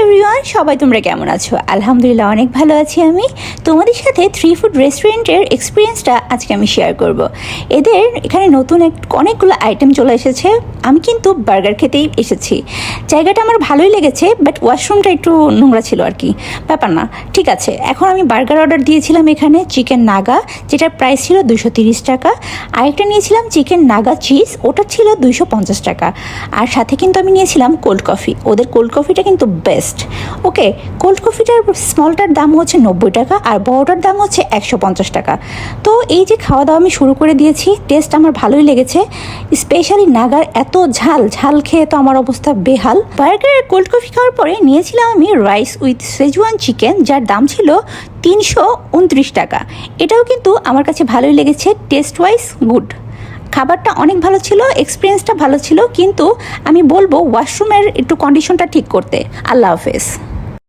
Everyone, সবাই তোমরা কেমন আছো? আলহামদুলিল্লাহ অনেক ভালো আছি। আমি তোমাদের সাথে 3 ফুড রেস্টুরেন্টের এক্সপিরিয়েন্সটা আজকে আমি শেয়ার করব। এদের এখানে নতুন অনেকগুলো আইটেম চলে এসেছে। আমি কিন্তু বার্গার খেতেই এসেছি। জায়গাটা আমার ভালোই লেগেছে, বাট ওয়াশরুমটা একটু নোংরা ছিল আর কি, ব্যাপার না। ঠিক আছে, এখন আমি বার্গার অর্ডার দিয়েছিলাম এখানে চিকেন নাগা, যেটার প্রাইস ছিল 230 টাকা। আরেকটা নিয়েছিলাম চিকেন নাগা চিজ, ওটা ছিল 250 টাকা। আর সাথে কিন্তু আমি নিয়েছিলাম কোল্ড কফি। ওদের কোল্ড কফিটা কিন্তু বেস্ট। ওকে, কোল্ড কফিটার স্মলটার দাম হচ্ছে 90 টাকা আর বড়টার দাম হচ্ছে 150 টাকা। তো এই যে খাওয়া দাওয়া আমি শুরু করে দিয়েছি, টেস্ট আমার ভালোই লেগেছে। স্পেশালি নাগার এত ঝাল খেয়ে তো আমার অবস্থা বেহাল। বার্গার আর কোল্ড কফি খাওয়ার পরে নিয়েছিলাম আমি রাইস উইথ সেজওয়ান চিকেন, যার দাম ছিল 329 টাকা। এটাও কিন্তু আমার কাছে ভালোই লেগেছে, টেস্ট ওয়াইজ গুড। খাবারটা অনেক ভালো ছিল, এক্সপিরিয়েন্সটা ভালো ছিল, কিন্তু আমি বলবো ওয়াশরুমের একটু কন্ডিশনটা ঠিক করতে। আল্লাহ হাফেজ।